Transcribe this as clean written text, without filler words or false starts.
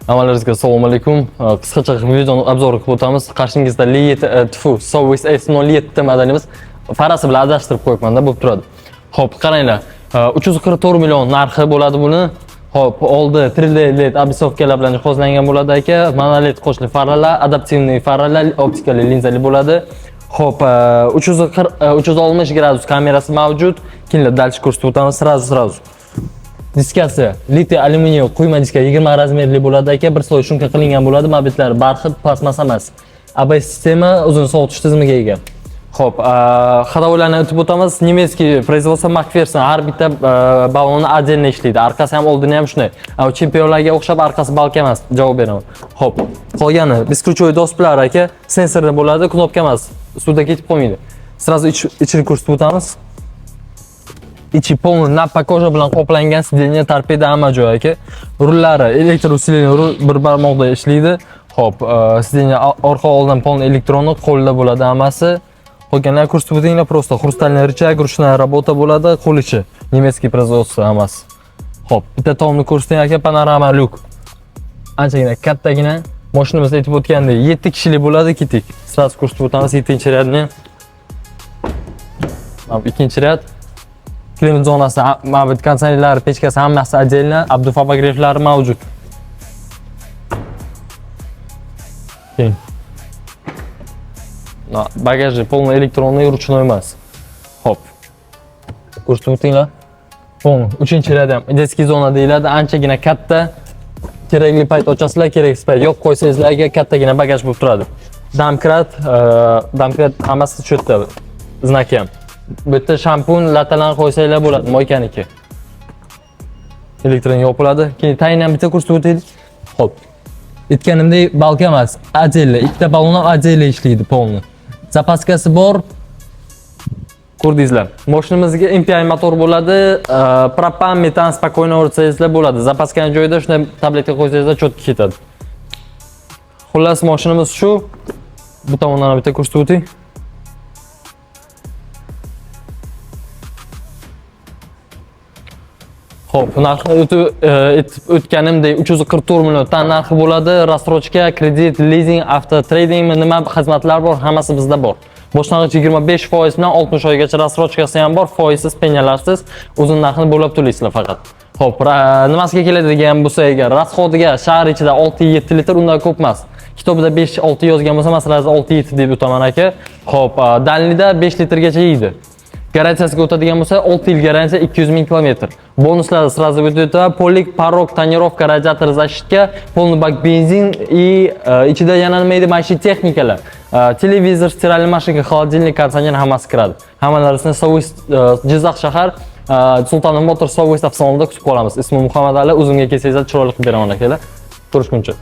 Hammalaringizga assalomu alaykum. Qisqacha video obzor qilib o'tamiz. Qarshingizda Sowis S07 modelimiz farasi bilan adashtirib qo'yibman-da, bo'lib turadi. Xo'p, qaranglar. 344 million narxi bo'ladi buni. Xo'p, oldi 3D LED obisovkalar bilan jihozlangan bo'ladi aka. Monoled qo'shli farlar, adaptivniy farlar, optikali linzali bo'ladi. Xo'p, 360 gradus kamerasi mavjud. Keyin dalch ko'rsatib o'tamiz srazu. Diskasi litiy alyuminiy quyma diska 20 razmerli bo'ladi aka. Bir sloy shumka qilingan bo'ladi. Mobillar barxit, plastmas emas. ABS sistema uzun sovutish tizimiga ega. Xo'p, ходовойlarni o'tib o'tamiz. Nemetskiy производство McPherson har bitta ballonni отдельно ishlaydi. Arkasi ham oldini ham shunday. Chempionlarga o'xshab arkasi balka emas. Javob beraman. Xo'p, qolgani beskruchovoy doskalar aka, sensorli bo'ladi, knopka emas. Suvda ketib qolmaydi. Srazu ichini ko'rsatib o'tamiz. Ichi полный nappa koja bilan qoplangan, sideniya, torpeda hamma joy aka. Rullari elektr усиление rul bir barmoqda ishlaydi. Xo'p, sideniya orqa oldin полный elektronik, qo'lda bo'ladi hammasi. Qolganlar ko'rsatib o'tinglar, просто хрустальный рычаг, ручная работа bo'ladi, qo'l ichi. Nemetskiy производство hammasi. Xo'p, bitta tomni ko'rsating aka, panorama lyuk. Anchagina kattagina. Mashinamizda aytib o'tgandek 7 kishilik bo'ladi, ketik. Sraz ko'rsatib o'tamiz 7-riyadni. Mana ikkinchi riyad. Klimat zonasi, mabit konditsionerlar, pechkasi hammasi отдельно, abdufabogreflari mavjud. Keyin. Bagajni полный elektronniy, ruchnoy emas. Xo'p. Ko'rsatib o'tinglar. Полный 3-riyad ham детский zona deyiladi, anchagina katta. Kerakli payt ochasizlar, keraksiz payt yo'q qo'ysangizlarga kattagina bagaj bo'lib turadi. Damkrat hammasi shu yerda. Znaki ham. Bu yerda shampun, latalarni qo'ysanglar bo'ladi, moykaniki. Elektron yopiladi. Keyin tayinni ham bitta ko'rsatib o'taylik. Xo'p. Aytganimdek, balka emas, отдельно. Ikkita ballon ham отдельно ishlaydi, полный. Zapaskasi bor. Ko'rdingizlar. Mashinamizga MPI motor bo'ladi, propan, metan spokойно o'rtsangizlar bo'ladi. Zapaskani joyida shunday tabletka qo'ysangizlar cho'tki ketadi. Xullas, mashinamiz shu. Bu tomondan bitta ko'rsatib o'ting. Xo'p, narxi o'tganimdek 344 million tan narxi bo'ladi. Рассрочка, kredit, leasing, avto trading, nima xizmatlar bor, hammasi bizda bor. Boshlang'ich 25% bilan 60 oygacha рассрочкасы ham bor, foizsiz, penyalarsiz, uzun narxini bo'lib to'laysizlar faqat. Xo'p, nimasiga keladigan bo'lsa agar расходiga shahar ichida 6-7 litr undan ko'p emas. Kitobida 5-6 yozgan bo'lsa, masalan, 6-7 deb o'taman aka. Xo'p, dalnida 5 litrgacha yeydi. Garantiyasiga o'tadigan bo'lsa 6 yil garantiya 200 ming kilometr. Bonuslar сразу o'tadi. Polik, parok, tonirovka, radiator, zashitka, полный bak benzin ichida yana nima edi, maishiy texnikalar. Televizor, stiralniy mashinka, холодильник, konditsioner hammasi kiradi. Hammalarini Sowis Jizzax shahar Sultonov Motors Sowis avtosalonida kutib qolamiz. Ismim Muhammad Ali. O'zimga kelsangizlar chiroyli qilib beraman akalar. Ko'rishguncha.